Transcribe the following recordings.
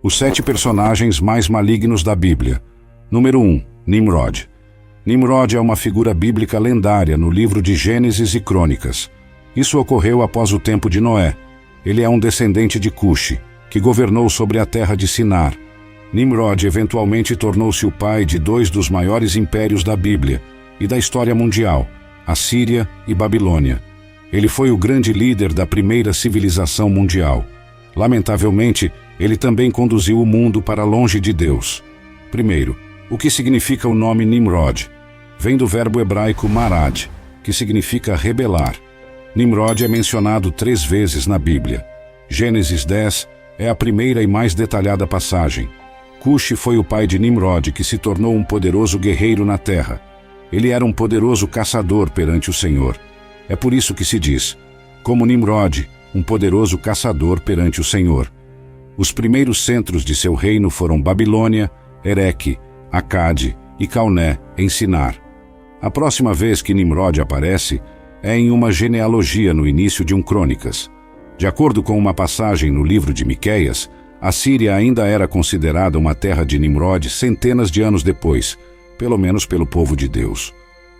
Os 7 personagens mais malignos da Bíblia. Número 1. Nimrod. Nimrod é uma figura bíblica lendária no livro de Gênesis e Crônicas. Isso ocorreu após o tempo de Noé. Ele é um descendente de Cuxi, que governou sobre a terra de Sinar. Nimrod eventualmente tornou-se o pai de 2 dos maiores impérios da Bíblia e da história mundial, a Síria e Babilônia. Ele foi o grande líder da primeira civilização mundial. Lamentavelmente, ele também conduziu o mundo para longe de Deus. Primeiro, o que significa o nome Nimrod? Vem do verbo hebraico marad, que significa rebelar. Nimrod é mencionado 3 vezes na Bíblia. Gênesis 10 é a primeira e mais detalhada passagem. Cuxi foi o pai de Nimrod, que se tornou um poderoso guerreiro na terra. Ele era um poderoso caçador perante o Senhor. É por isso que se diz, como Nimrod, um poderoso caçador perante o Senhor. Os primeiros centros de seu reino foram Babilônia, Ereque, Acade e Calné, em Sinar. A próxima vez que Nimrod aparece é em uma genealogia no início de um Crônicas. De acordo com uma passagem no livro de Miqueias, a Síria ainda era considerada uma terra de Nimrod centenas de anos depois, pelo menos pelo povo de Deus.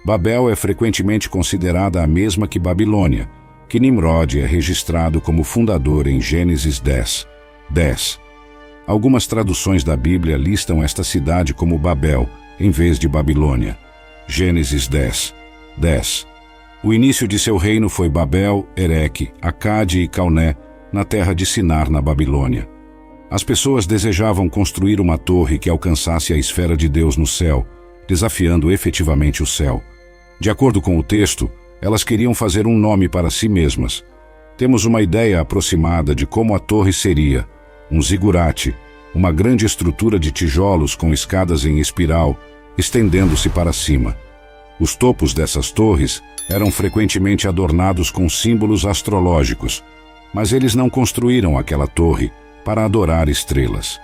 Babel é frequentemente considerada a mesma que Babilônia, que Nimrod é registrado como fundador em Gênesis 10. Algumas traduções da Bíblia listam esta cidade como Babel, em vez de Babilônia. Gênesis 10. O início de seu reino foi Babel, Ereque, Acade e Calné, na terra de Sinar, na Babilônia. As pessoas desejavam construir uma torre que alcançasse a esfera de Deus no céu, desafiando efetivamente o céu. De acordo com o texto, elas queriam fazer um nome para si mesmas. Temos uma ideia aproximada de como a torre seria: um zigurate, uma grande estrutura de tijolos com escadas em espiral, estendendo-se para cima. Os topos dessas torres eram frequentemente adornados com símbolos astrológicos, mas eles não construíram aquela torre para adorar estrelas.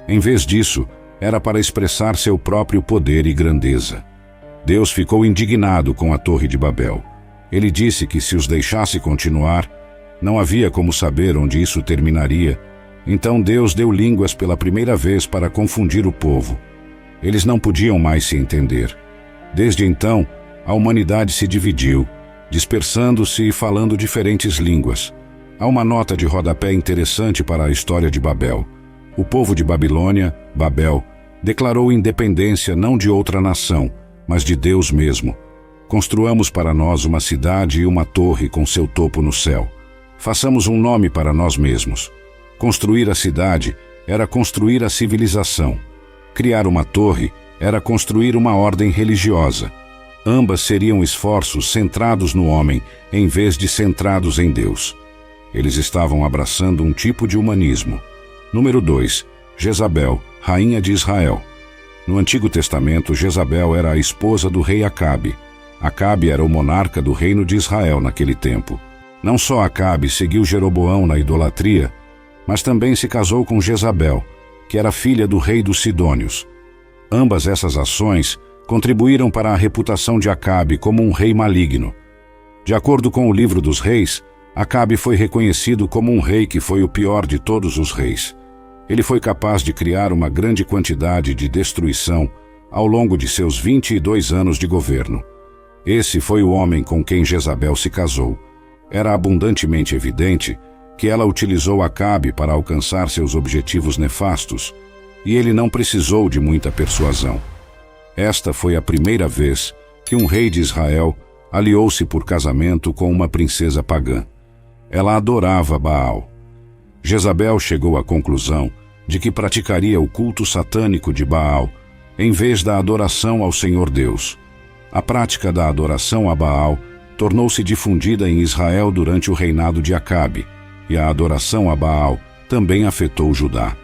Em vez disso, era para expressar seu próprio poder e grandeza. Deus ficou indignado com a Torre de Babel. Ele disse que se os deixasse continuar, não havia como saber onde isso terminaria. Então Deus deu línguas pela primeira vez para confundir o povo. Eles não podiam mais se entender. Desde então, a humanidade se dividiu, dispersando-se e falando diferentes línguas. Há uma nota de rodapé interessante para a história de Babel. O povo de Babilônia, Babel, declarou independência não de outra nação, mas de Deus mesmo. Construamos para nós uma cidade e uma torre com seu topo no céu. Façamos um nome para nós mesmos. Construir a cidade era construir a civilização. Criar uma torre era construir uma ordem religiosa. Ambas seriam esforços centrados no homem, em vez de centrados em Deus. Eles estavam abraçando um tipo de humanismo. Número 2. Jezabel, rainha de Israel. No Antigo Testamento, Jezabel era a esposa do rei Acabe. Acabe era o monarca do reino de Israel naquele tempo. Não só Acabe seguiu Jeroboão na idolatria, mas também se casou com Jezabel, que era filha do rei dos Sidônios. Ambas essas ações contribuíram para a reputação de Acabe como um rei maligno. De acordo com o livro dos reis, Acabe foi reconhecido como um rei que foi o pior de todos os reis. Ele foi capaz de criar uma grande quantidade de destruição ao longo de seus 22 anos de governo. Esse foi o homem com quem Jezabel se casou. Era abundantemente evidente que ela utilizou Acabe para alcançar seus objetivos nefastos, e ele não precisou de muita persuasão. Esta foi a primeira vez que um rei de Israel aliou-se por casamento com uma princesa pagã. Ela adorava Baal. Jezabel chegou à conclusão de que praticaria o culto satânico de Baal em vez da adoração ao Senhor Deus. A prática da adoração a Baal tornou-se difundida em Israel durante o reinado de Acabe, e a adoração a Baal também afetou Judá.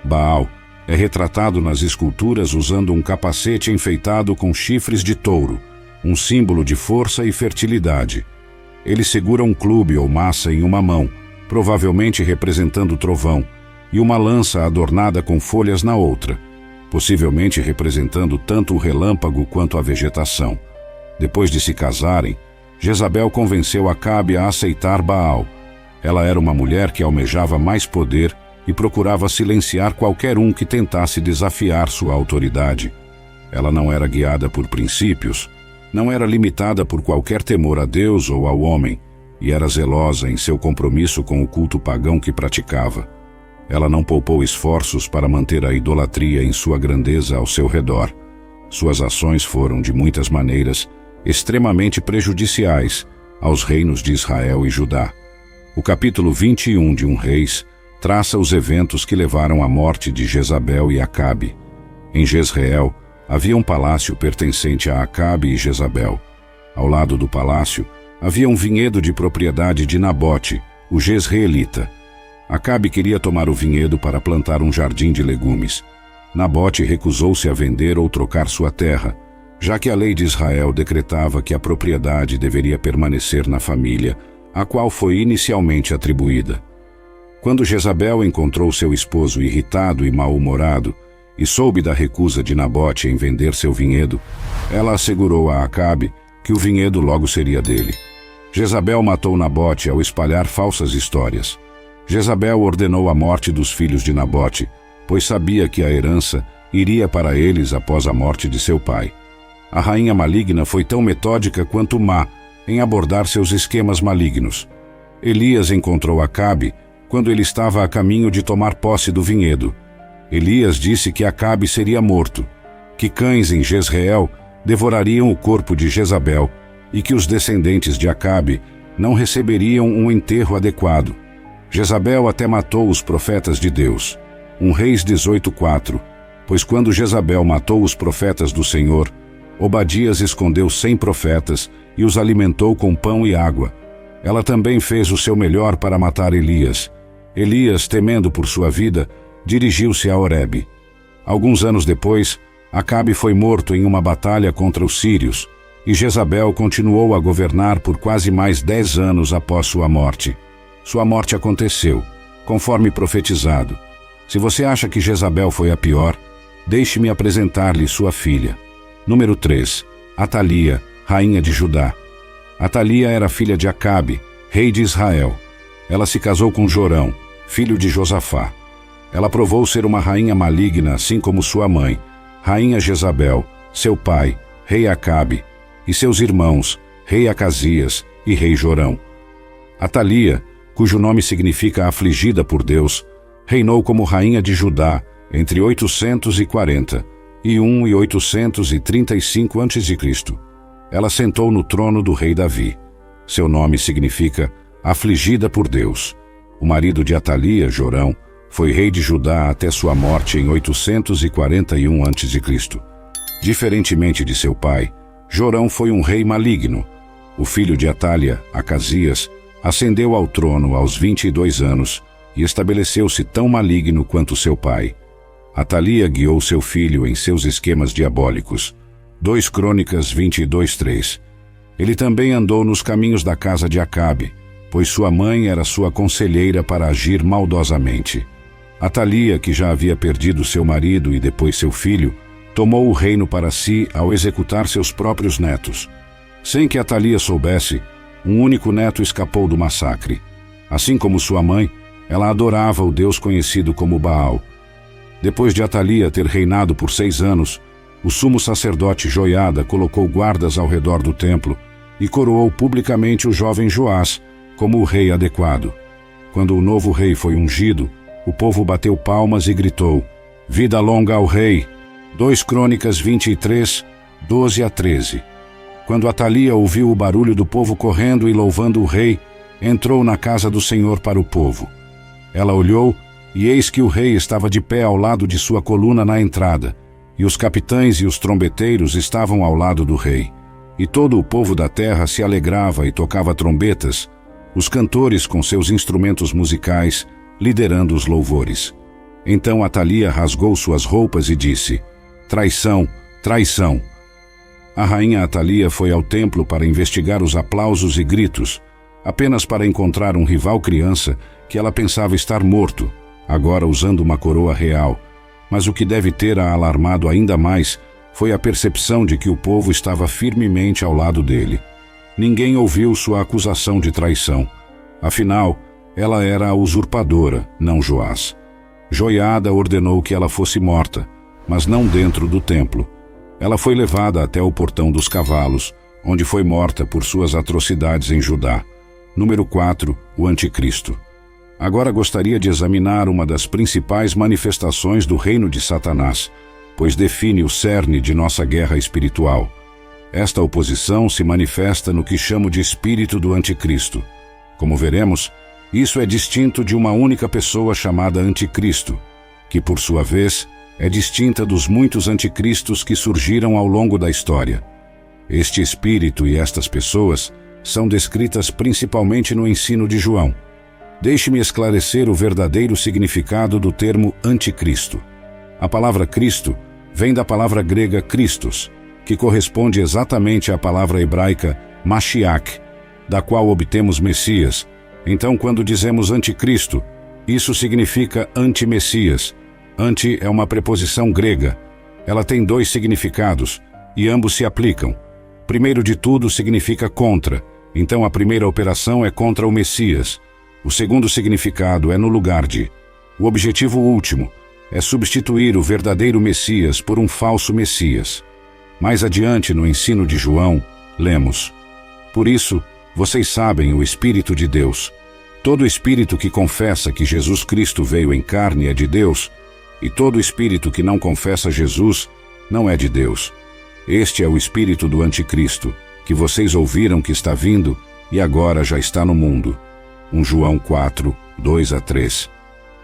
Baal é retratado nas esculturas usando um capacete enfeitado com chifres de touro, um símbolo de força e fertilidade. Ele segura um clube ou massa em uma mão, provavelmente representando o trovão, e uma lança adornada com folhas na outra, possivelmente representando tanto o relâmpago quanto a vegetação. Depois de se casarem, Jezabel convenceu Acabe a aceitar Baal. Ela era uma mulher que almejava mais poder e procurava silenciar qualquer um que tentasse desafiar sua autoridade. Ela não era guiada por princípios, não era limitada por qualquer temor a Deus ou ao homem, e era zelosa em seu compromisso com o culto pagão que praticava. Ela não poupou esforços para manter a idolatria em sua grandeza ao seu redor. Suas ações foram, de muitas maneiras, extremamente prejudiciais aos reinos de Israel e Judá. O capítulo 21 de Reis traça os eventos que levaram à morte de Jezabel e Acabe. Em Jezreel havia um palácio pertencente a Acabe e Jezabel. Ao lado do palácio havia um vinhedo de propriedade de Nabote, o jezreelita. Acabe queria tomar o vinhedo para plantar um jardim de legumes. Nabote recusou-se a vender ou trocar sua terra, já que a lei de Israel decretava que a propriedade deveria permanecer na família, a qual foi inicialmente atribuída. Quando Jezabel encontrou seu esposo irritado e mal-humorado e soube da recusa de Nabote em vender seu vinhedo, ela assegurou a Acabe que o vinhedo logo seria dele. Jezabel matou Nabote ao espalhar falsas histórias. Jezabel ordenou a morte dos filhos de Nabote, pois sabia que a herança iria para eles após a morte de seu pai. A rainha maligna foi tão metódica quanto má em abordar seus esquemas malignos. Elias encontrou Acabe quando ele estava a caminho de tomar posse do vinhedo. Elias disse que Acabe seria morto, que cães em Jezreel devorariam o corpo de Jezabel e que os descendentes de Acabe não receberiam um enterro adequado. Jezabel até matou os profetas de Deus. Reis 18:4. Pois quando Jezabel matou os profetas do Senhor, Obadias escondeu 100 profetas e os alimentou com pão e água. Ela também fez o seu melhor para matar Elias. Elias, temendo por sua vida, dirigiu-se a Horebe. Alguns anos depois, Acabe foi morto em uma batalha contra os sírios, e Jezabel continuou a governar por quase mais 10 anos após sua morte. Sua morte aconteceu, conforme profetizado. Se você acha que Jezabel foi a pior, deixe-me apresentar-lhe sua filha. Número 3. Atalia, rainha de Judá. Atalia era filha de Acabe, rei de Israel. Ela se casou com Jorão, filho de Josafá. Ela provou ser uma rainha maligna, assim como sua mãe, rainha Jezabel, seu pai, rei Acabe, e seus irmãos, rei Acasias e rei Jorão. Atalia, cujo nome significa afligida por Deus, reinou como rainha de Judá entre 841 e 835 a.C. Ela sentou no trono do rei Davi. Seu nome significa afligida por Deus. O marido de Atalia, Jorão, foi rei de Judá até sua morte em 841 a.C. Diferentemente de seu pai, Jorão foi um rei maligno. O filho de Atalia, Acasias, ascendeu ao trono aos 22 anos e estabeleceu-se tão maligno quanto seu pai. Atalia guiou seu filho em seus esquemas diabólicos. 2 Crônicas 22:3. Ele também andou nos caminhos da casa de Acabe, pois sua mãe era sua conselheira para agir maldosamente. Atalia, que já havia perdido seu marido e depois seu filho, tomou o reino para si ao executar seus próprios netos. Sem que Atalia soubesse, um único neto escapou do massacre. Assim como sua mãe, ela adorava o Deus conhecido como Baal. Depois de Atalia ter reinado por 6 anos, o sumo sacerdote Joiada colocou guardas ao redor do templo e coroou publicamente o jovem Joás como o rei adequado. Quando o novo rei foi ungido, o povo bateu palmas e gritou: "Vida longa ao rei!" 2 Crônicas 23, 12-13. Quando Atalia ouviu o barulho do povo correndo e louvando o rei, entrou na casa do Senhor para o povo. Ela olhou, e eis que o rei estava de pé ao lado de sua coluna na entrada, e os capitães e os trombeteiros estavam ao lado do rei. E todo o povo da terra se alegrava e tocava trombetas, os cantores com seus instrumentos musicais, liderando os louvores. Então Atalia rasgou suas roupas e disse: "Traição, traição!" A rainha Atalia foi ao templo para investigar os aplausos e gritos, apenas para encontrar um rival criança que ela pensava estar morto, agora usando uma coroa real. Mas o que deve ter a alarmado ainda mais foi a percepção de que o povo estava firmemente ao lado dele. Ninguém ouviu sua acusação de traição. Afinal, ela era a usurpadora, não Joás. Joiada ordenou que ela fosse morta, mas não dentro do templo. Ela foi levada até o portão dos cavalos, onde foi morta por suas atrocidades em Judá. Número 4, o Anticristo. Agora gostaria de examinar uma das principais manifestações do reino de Satanás, pois define o cerne de nossa guerra espiritual. Esta oposição se manifesta no que chamo de espírito do Anticristo. Como veremos, isso é distinto de uma única pessoa chamada Anticristo, que por sua vez é distinta dos muitos anticristos que surgiram ao longo da história. Este espírito e estas pessoas são descritas principalmente no ensino de João. Deixe-me esclarecer o verdadeiro significado do termo Anticristo. A palavra Cristo vem da palavra grega Christos, que corresponde exatamente à palavra hebraica Mashiach, da qual obtemos Messias. Então, quando dizemos Anticristo, isso significa anti-Messias. Anti é uma preposição grega. Ela tem dois significados, e ambos se aplicam. Primeiro de tudo significa contra, então a primeira operação é contra o Messias. O segundo significado é no lugar de. O objetivo último é substituir o verdadeiro Messias por um falso Messias. Mais adiante no ensino de João, lemos: Por isso, vocês sabem o Espírito de Deus. Todo espírito que confessa que Jesus Cristo veio em carne é de Deus, e todo espírito que não confessa Jesus não é de Deus. Este é o espírito do Anticristo, que vocês ouviram que está vindo e agora já está no mundo. 1 João 4, 2-3.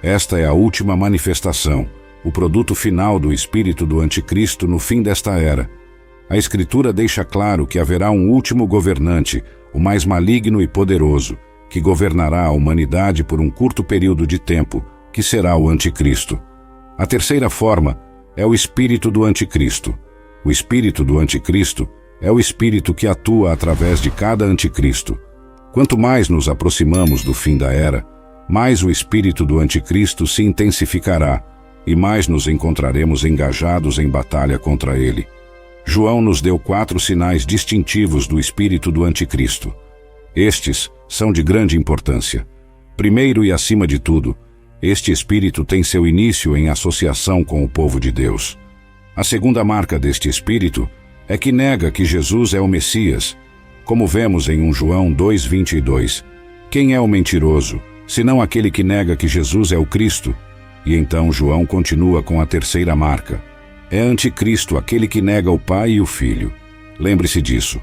Esta é a última manifestação, o produto final do espírito do Anticristo no fim desta era. A Escritura deixa claro que haverá um último governante, o mais maligno e poderoso, que governará a humanidade por um curto período de tempo, que será o Anticristo. A terceira forma é o espírito do Anticristo. O espírito do Anticristo é o espírito que atua através de cada Anticristo. Quanto mais nos aproximamos do fim da era, mais o espírito do Anticristo se intensificará e mais nos encontraremos engajados em batalha contra ele. João nos deu 4 sinais distintivos do espírito do Anticristo. Estes são de grande importância. Primeiro e acima de tudo, este espírito tem seu início em associação com o povo de Deus. A segunda marca deste espírito é que nega que Jesus é o Messias, como vemos em 1 João 2:22. Quem é o mentiroso, senão aquele que nega que Jesus é o Cristo? E então João continua com a terceira marca. É Anticristo aquele que nega o Pai e o Filho. Lembre-se disso.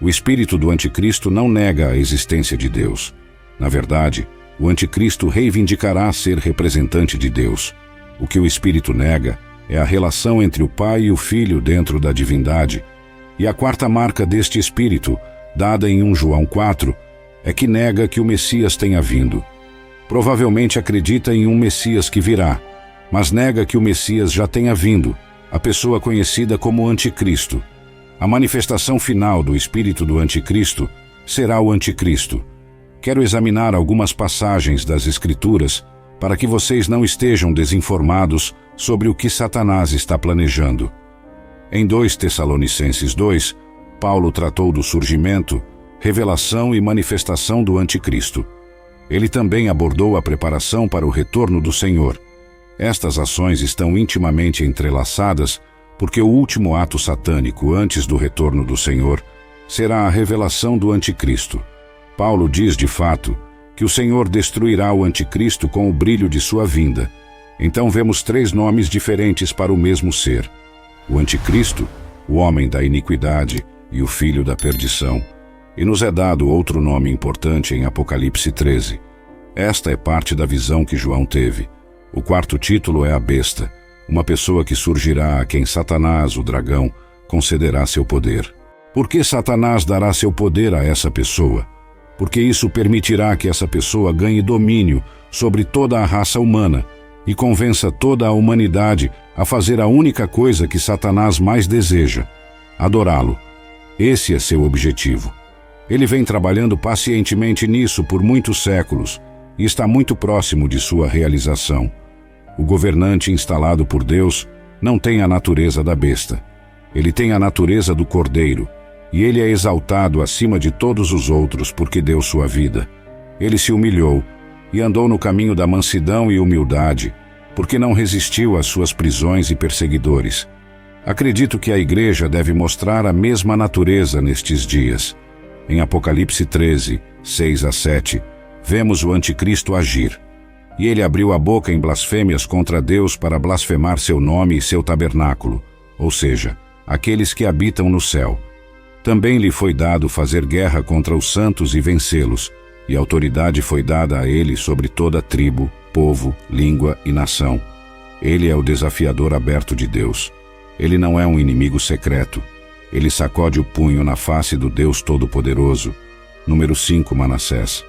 O espírito do Anticristo não nega a existência de Deus. Na verdade, o Anticristo reivindicará ser representante de Deus. O que o espírito nega é a relação entre o Pai e o Filho dentro da divindade. E a quarta marca deste espírito, dada em 1 João 4, é que nega que o Messias tenha vindo. Provavelmente acredita em um Messias que virá, mas nega que o Messias já tenha vindo, a pessoa conhecida como Anticristo. A manifestação final do espírito do Anticristo será o Anticristo. Quero examinar algumas passagens das Escrituras para que vocês não estejam desinformados sobre o que Satanás está planejando. Em 2 Tessalonicenses 2, Paulo tratou do surgimento, revelação e manifestação do Anticristo. Ele também abordou a preparação para o retorno do Senhor. Estas ações estão intimamente entrelaçadas porque o último ato satânico antes do retorno do Senhor será a revelação do Anticristo. Paulo diz de fato que o Senhor destruirá o Anticristo com o brilho de sua vinda. Então vemos 3 nomes diferentes para o mesmo ser: o Anticristo, o homem da iniquidade e o filho da perdição. E nos é dado outro nome importante em Apocalipse 13. Esta é parte da visão que João teve. O quarto título é a besta, uma pessoa que surgirá a quem Satanás, o dragão, concederá seu poder. Por que Satanás dará seu poder a essa pessoa? Porque isso permitirá que essa pessoa ganhe domínio sobre toda a raça humana e convença toda a humanidade a fazer a única coisa que Satanás mais deseja: adorá-lo. Esse é seu objetivo. Ele vem trabalhando pacientemente nisso por muitos séculos e está muito próximo de sua realização. O governante instalado por Deus não tem a natureza da besta. Ele tem a natureza do cordeiro, e ele é exaltado acima de todos os outros porque deu sua vida. Ele se humilhou e andou no caminho da mansidão e humildade, porque não resistiu às suas prisões e perseguidores. Acredito que a Igreja deve mostrar a mesma natureza nestes dias. Em Apocalipse 13, 6 a 7, vemos o anticristo agir. E ele abriu a boca em blasfêmias contra Deus para blasfemar seu nome e seu tabernáculo, ou seja, aqueles que habitam no céu. Também lhe foi dado fazer guerra contra os santos e vencê-los, e autoridade foi dada a ele sobre toda tribo, povo, língua e nação. Ele é o desafiador aberto de Deus. Ele não é um inimigo secreto. Ele sacode o punho na face do Deus Todo-Poderoso. Número 5, Manassés.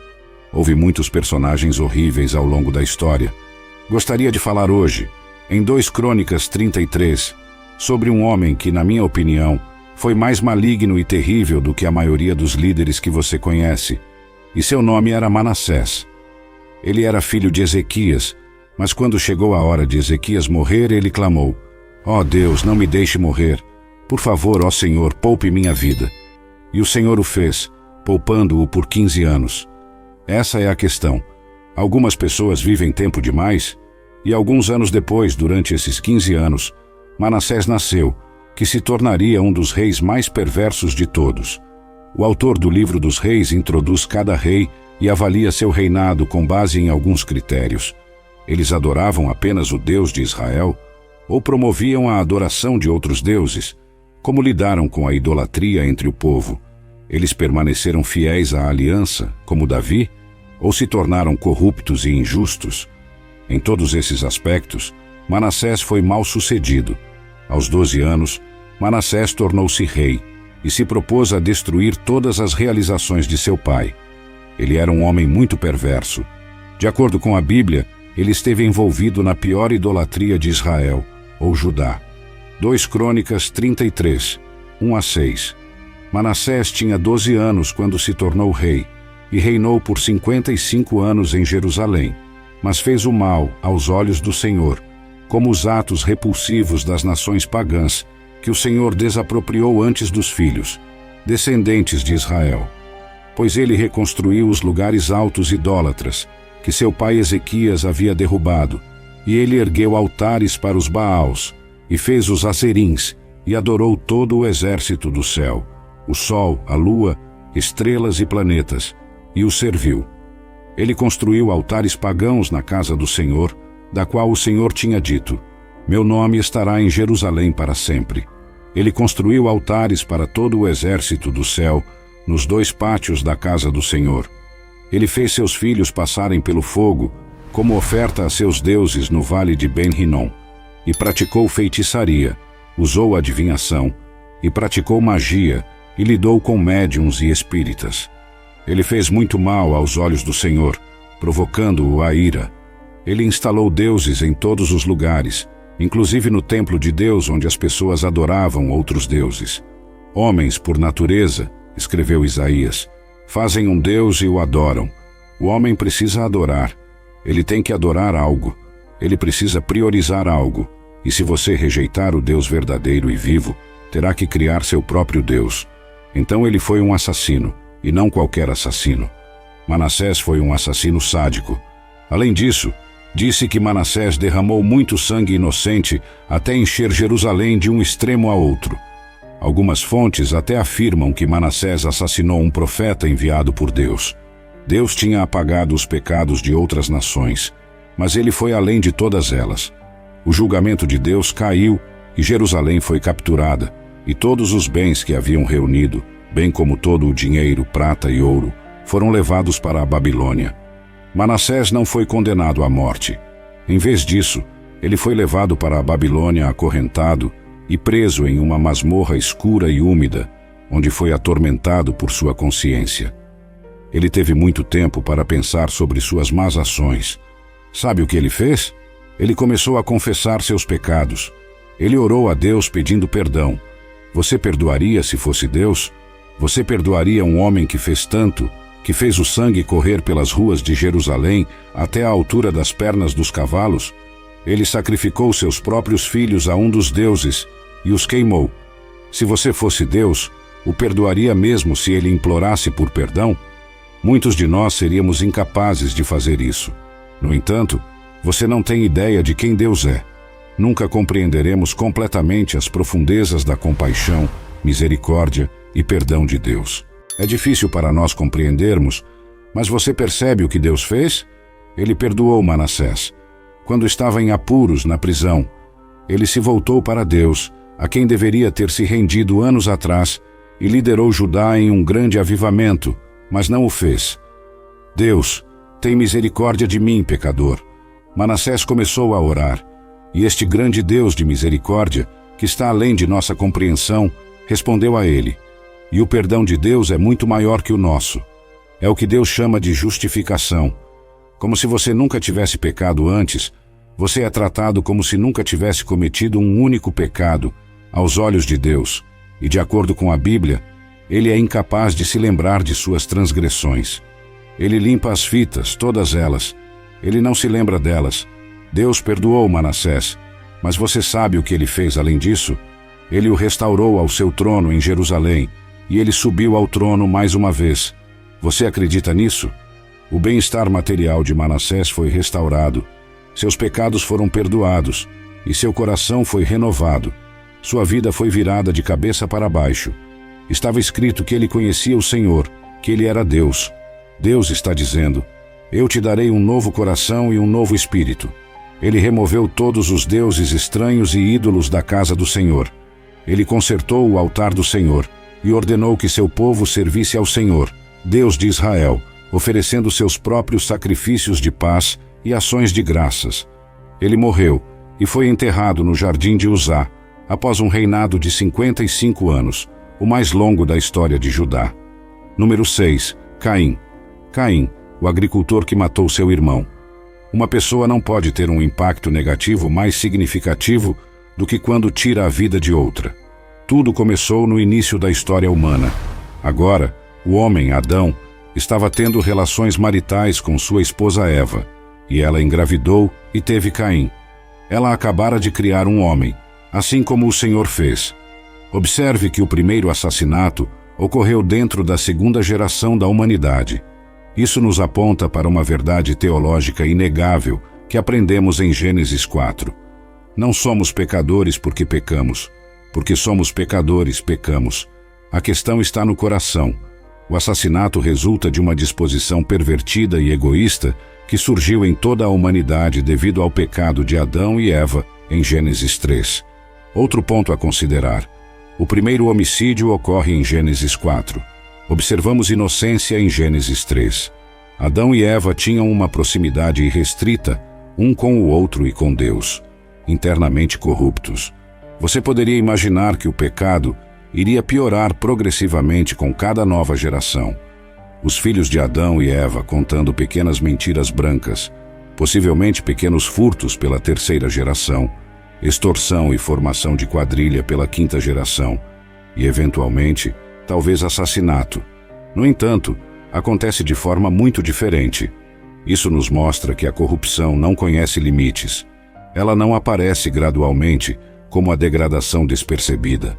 Houve muitos personagens horríveis ao longo da história. Gostaria de falar hoje, em 2 Crônicas 33, sobre um homem que, na minha opinião, foi mais maligno e terrível do que a maioria dos líderes que você conhece, e seu nome era Manassés. Ele era filho de Ezequias, mas quando chegou a hora de Ezequias morrer, ele clamou: Ó Deus, não me deixe morrer. Por favor, ó Senhor, poupe minha vida. E o Senhor o fez, poupando-o por 15 anos. Essa é a questão. Algumas pessoas vivem tempo demais, e alguns anos depois, durante esses 15 anos, Manassés nasceu, que se tornaria um dos reis mais perversos de todos. O autor do livro dos reis introduz cada rei e avalia seu reinado com base em alguns critérios. Eles adoravam apenas o Deus de Israel, ou promoviam a adoração de outros deuses? Como lidaram com a idolatria entre o povo? Eles permaneceram fiéis à aliança, como Davi, ou se tornaram corruptos e injustos? Em todos esses aspectos, Manassés foi mal sucedido. Aos 12 anos, Manassés tornou-se rei e se propôs a destruir todas as realizações de seu pai. Ele era um homem muito perverso. De acordo com a Bíblia, ele esteve envolvido na pior idolatria de Israel, ou Judá. 2 Crônicas 33, 1 a 6. Manassés tinha 12 anos quando se tornou rei, e reinou por 55 anos em Jerusalém, mas fez o mal aos olhos do Senhor, como os atos repulsivos das nações pagãs, que o Senhor desapropriou antes dos filhos, descendentes de Israel. Pois ele reconstruiu os lugares altos idólatras, que seu pai Ezequias havia derrubado, e ele ergueu altares para os Baals, e fez os Azerins, e adorou todo o exército do céu, o sol, a lua, estrelas e planetas, e os serviu. Ele construiu altares pagãos na casa do Senhor, da qual o Senhor tinha dito: Meu nome estará em Jerusalém para sempre. Ele construiu altares para todo o exército do céu, nos 2 pátios da casa do Senhor. Ele fez seus filhos passarem pelo fogo, como oferta a seus deuses no vale de Ben-Rinom, e praticou feitiçaria, usou adivinhação, e praticou magia, e lidou com médiuns e espíritas. Ele fez muito mal aos olhos do Senhor, provocando-o à ira. Ele instalou deuses em todos os lugares, inclusive no templo de Deus, onde as pessoas adoravam outros deuses. Homens, por natureza, escreveu Isaías, fazem um Deus e o adoram. O homem precisa adorar. Ele tem que adorar algo. Ele precisa priorizar algo. E se você rejeitar o Deus verdadeiro e vivo, terá que criar seu próprio Deus. Então ele foi um assassino, e não qualquer assassino. Manassés foi um assassino sádico. Além disso, disse que Manassés derramou muito sangue inocente até encher Jerusalém de um extremo a outro. Algumas fontes até afirmam que Manassés assassinou um profeta enviado por Deus. Deus tinha apagado os pecados de outras nações, mas ele foi além de todas elas. O julgamento de Deus caiu e Jerusalém foi capturada, e todos os bens que haviam reunido, bem como todo o dinheiro, prata e ouro, foram levados para a Babilônia. Manassés não foi condenado à morte. Em vez disso, ele foi levado para a Babilônia acorrentado e preso em uma masmorra escura e úmida, onde foi atormentado por sua consciência. Ele teve muito tempo para pensar sobre suas más ações. Sabe o que ele fez? Ele começou a confessar seus pecados. Ele orou a Deus pedindo perdão. Você perdoaria se fosse Deus? Você perdoaria um homem que fez tanto, que fez o sangue correr pelas ruas de Jerusalém até a altura das pernas dos cavalos? Ele sacrificou seus próprios filhos a um dos deuses e os queimou. Se você fosse Deus, o perdoaria mesmo se ele implorasse por perdão? Muitos de nós seríamos incapazes de fazer isso. No entanto, Você não tem ideia de quem Deus é. Nunca compreenderemos completamente as profundezas da compaixão, misericórdia e perdão de Deus. É difícil para nós compreendermos, mas você percebe o que Deus fez? Ele perdoou Manassés. Quando estava em apuros na prisão, ele se voltou para Deus, a quem deveria ter se rendido anos atrás, e liderou Judá em um grande avivamento, mas não o fez. Deus, tem misericórdia de mim, pecador. Manassés começou a orar, e este grande Deus de misericórdia, que está além de nossa compreensão, respondeu a ele. E o perdão de Deus é muito maior que o nosso. É o que Deus chama de justificação. Como se você nunca tivesse pecado antes, você é tratado como se nunca tivesse cometido um único pecado aos olhos de Deus, e de acordo com a Bíblia, ele é incapaz de se lembrar de suas transgressões. Ele limpa as fitas, todas elas. Ele não se lembra delas. Deus perdoou Manassés, mas você sabe o que ele fez além disso? Ele o restaurou ao seu trono em Jerusalém, e ele subiu ao trono mais uma vez. Você acredita nisso? O bem-estar material de Manassés foi restaurado, seus pecados foram perdoados, e seu coração foi renovado. Sua vida foi virada de cabeça para baixo. Estava escrito que ele conhecia o Senhor, que ele era Deus. Deus está dizendo, eu te darei um novo coração e um novo espírito. Ele removeu todos os deuses estranhos e ídolos da casa do Senhor. Ele consertou o altar do Senhor e ordenou que seu povo servisse ao Senhor, Deus de Israel, oferecendo seus próprios sacrifícios de paz e ações de graças. Ele morreu e foi enterrado no jardim de Uzá, após um reinado de 55 anos, o mais longo da história de Judá. Número 6. Caim. Caim, o agricultor que matou seu irmão. Uma pessoa não pode ter um impacto negativo mais significativo do que quando tira a vida de outra. Tudo começou no início da história humana. Agora, o homem, Adão, estava tendo relações maritais com sua esposa Eva, e ela engravidou e teve Caim. Ela acabara de criar um homem, assim como o Senhor fez. Observe que o primeiro assassinato ocorreu dentro da segunda geração da humanidade. Isso nos aponta para uma verdade teológica inegável que aprendemos em Gênesis 4. Não somos pecadores porque pecamos. Porque somos pecadores, pecamos. A questão está no coração. O assassinato resulta de uma disposição pervertida e egoísta que surgiu em toda a humanidade devido ao pecado de Adão e Eva em Gênesis 3. Outro ponto a considerar. O primeiro homicídio ocorre em Gênesis 4. Observamos inocência em Gênesis 3. Adão e Eva tinham uma proximidade irrestrita, um com o outro e com Deus, internamente corruptos. Você poderia imaginar que o pecado iria piorar progressivamente com cada nova geração. Os filhos de Adão e Eva contando pequenas mentiras brancas, possivelmente pequenos furtos pela terceira geração, extorsão e formação de quadrilha pela quinta geração, e, eventualmente, talvez assassinato. No entanto, acontece de forma muito diferente. Isso nos mostra que a corrupção não conhece limites. Ela não aparece gradualmente como a degradação despercebida.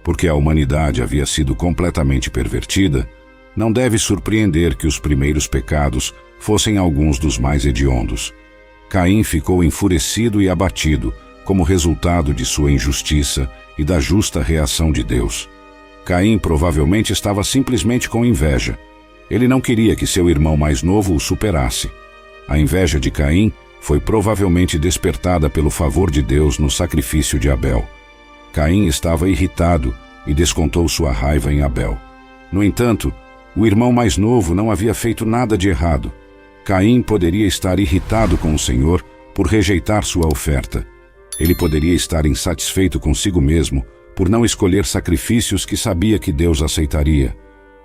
Porque a humanidade havia sido completamente pervertida, não deve surpreender que os primeiros pecados fossem alguns dos mais hediondos. Caim ficou enfurecido e abatido como resultado de sua injustiça e da justa reação de Deus. Caim provavelmente estava simplesmente com inveja. Ele não queria que seu irmão mais novo o superasse. A inveja de Caim foi provavelmente despertada pelo favor de Deus no sacrifício de Abel. Caim estava irritado e descontou sua raiva em Abel. No entanto, o irmão mais novo não havia feito nada de errado. Caim poderia estar irritado com o Senhor por rejeitar sua oferta. Ele poderia estar insatisfeito consigo mesmo por não escolher sacrifícios que sabia que Deus aceitaria.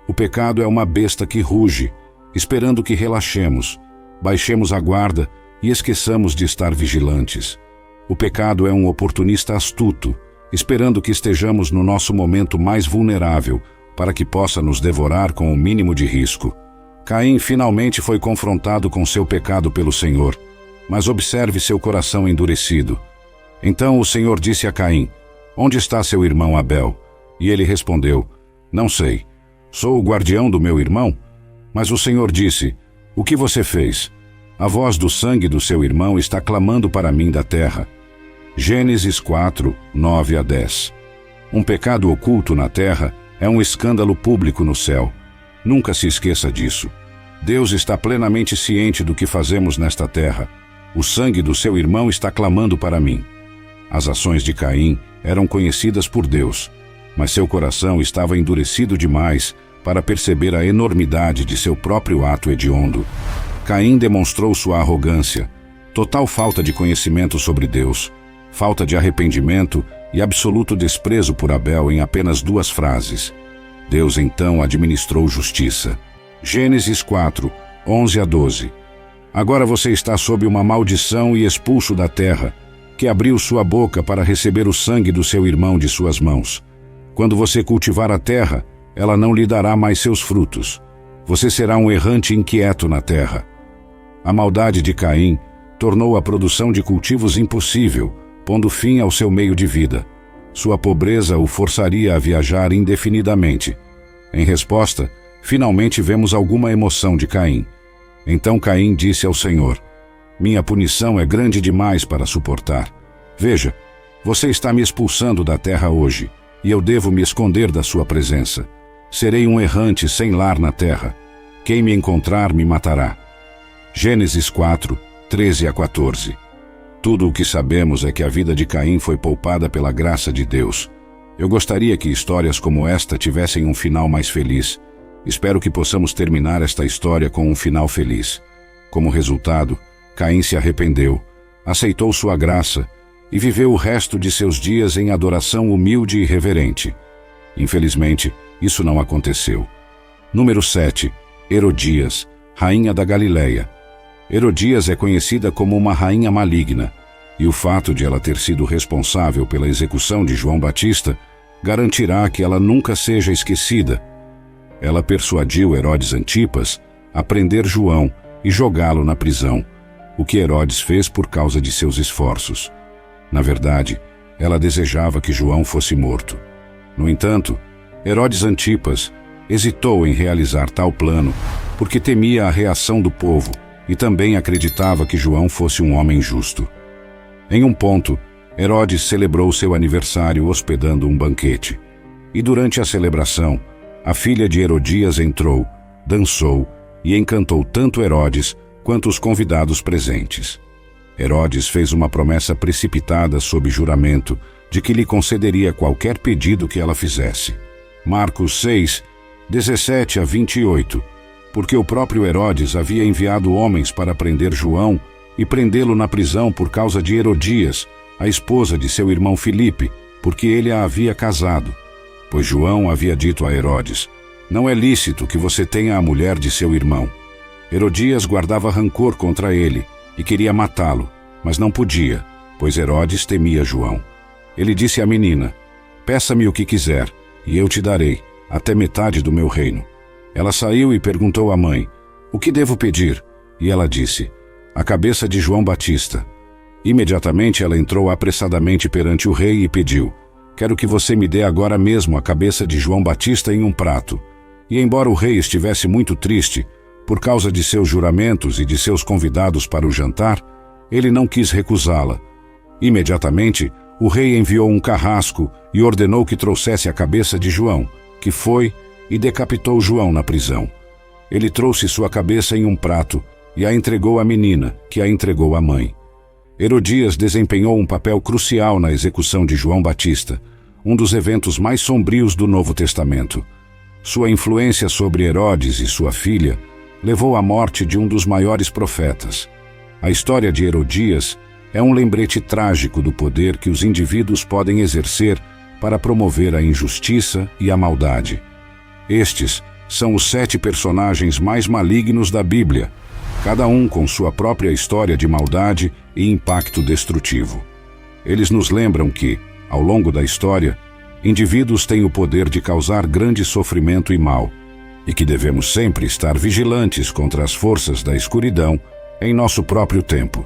O pecado é uma besta que ruge, esperando que relaxemos, baixemos a guarda e esqueçamos de estar vigilantes. O pecado é um oportunista astuto, esperando que estejamos no nosso momento mais vulnerável para que possa nos devorar com o mínimo de risco. Caim finalmente foi confrontado com seu pecado pelo Senhor, mas observe seu coração endurecido. Então o Senhor disse a Caim, onde está seu irmão Abel? E ele respondeu, não sei. Sou o guardião do meu irmão? Mas o Senhor disse, o que você fez? A voz do sangue do seu irmão está clamando para mim da terra. Gênesis 4, 9 a 10. Um pecado oculto na terra é um escândalo público no céu. Nunca se esqueça disso. Deus está plenamente ciente do que fazemos nesta terra. O sangue do seu irmão está clamando para mim. As ações de Caim eram conhecidas por Deus, mas seu coração estava endurecido demais para perceber a enormidade de seu próprio ato hediondo. Caim demonstrou sua arrogância, total falta de conhecimento sobre Deus, falta de arrependimento e absoluto desprezo por Abel em apenas 2 frases. Deus então administrou justiça. Gênesis 4, 11 a 12. Agora você está sob uma maldição e expulso da terra, que abriu sua boca para receber o sangue do seu irmão de suas mãos. Quando você cultivar a terra, ela não lhe dará mais seus frutos. Você será um errante inquieto na terra. A maldade de Caim tornou a produção de cultivos impossível, pondo fim ao seu meio de vida. Sua pobreza o forçaria a viajar indefinidamente. Em resposta, finalmente vemos alguma emoção de Caim. Então Caim disse ao Senhor: minha punição é grande demais para suportar. Veja, você está me expulsando da terra hoje, e eu devo me esconder da sua presença. Serei um errante sem lar na terra. Quem me encontrar me matará. Gênesis 4, 13 a 14. Tudo o que sabemos é que a vida de Caim foi poupada pela graça de Deus. Eu gostaria que histórias como esta tivessem um final mais feliz. Espero que possamos terminar esta história com um final feliz. Como resultado, Caim se arrependeu, aceitou sua graça e viveu o resto de seus dias em adoração humilde e reverente. Infelizmente, isso não aconteceu. Número 7. Herodias, rainha da Galileia. Herodias é conhecida como uma rainha maligna, e o fato de ela ter sido responsável pela execução de João Batista garantirá que ela nunca seja esquecida. Ela persuadiu Herodes Antipas a prender João e jogá-lo na prisão, o que Herodes fez por causa de seus esforços. Na verdade, ela desejava que João fosse morto. No entanto, Herodes Antipas hesitou em realizar tal plano porque temia a reação do povo e também acreditava que João fosse um homem justo. Em um ponto, Herodes celebrou seu aniversário hospedando um banquete. E durante a celebração, a filha de Herodias entrou, dançou e encantou tanto Herodes quanto os convidados presentes. Herodes fez uma promessa precipitada sob juramento de que lhe concederia qualquer pedido que ela fizesse. Marcos 6, 17 a 28. Porque o próprio Herodes havia enviado homens para prender João e prendê-lo na prisão por causa de Herodias, a esposa de seu irmão Filipe, porque ele a havia casado. Pois João havia dito a Herodes: não é lícito que você tenha a mulher de seu irmão. Herodias guardava rancor contra ele e queria matá-lo, mas não podia, pois Herodes temia João. Ele disse à menina: peça-me o que quiser, e eu te darei, até metade do meu reino. Ela saiu e perguntou à mãe: o que devo pedir? E ela disse: a cabeça de João Batista. Imediatamente ela entrou apressadamente perante o rei e pediu: quero que você me dê agora mesmo a cabeça de João Batista em um prato. E embora o rei estivesse muito triste, por causa de seus juramentos e de seus convidados para o jantar, ele não quis recusá-la. Imediatamente, o rei enviou um carrasco e ordenou que trouxesse a cabeça de João, que foi e decapitou João na prisão. Ele trouxe sua cabeça em um prato e a entregou à menina, que a entregou à mãe. Herodias desempenhou um papel crucial na execução de João Batista, um dos eventos mais sombrios do Novo Testamento. Sua influência sobre Herodes e sua filha levou à morte de um dos maiores profetas. A história de Herodias é um lembrete trágico do poder que os indivíduos podem exercer para promover a injustiça e a maldade. Estes são os 7 personagens mais malignos da Bíblia, cada um com sua própria história de maldade e impacto destrutivo. Eles nos lembram que, ao longo da história, indivíduos têm o poder de causar grande sofrimento e mal, e que devemos sempre estar vigilantes contra as forças da escuridão em nosso próprio tempo.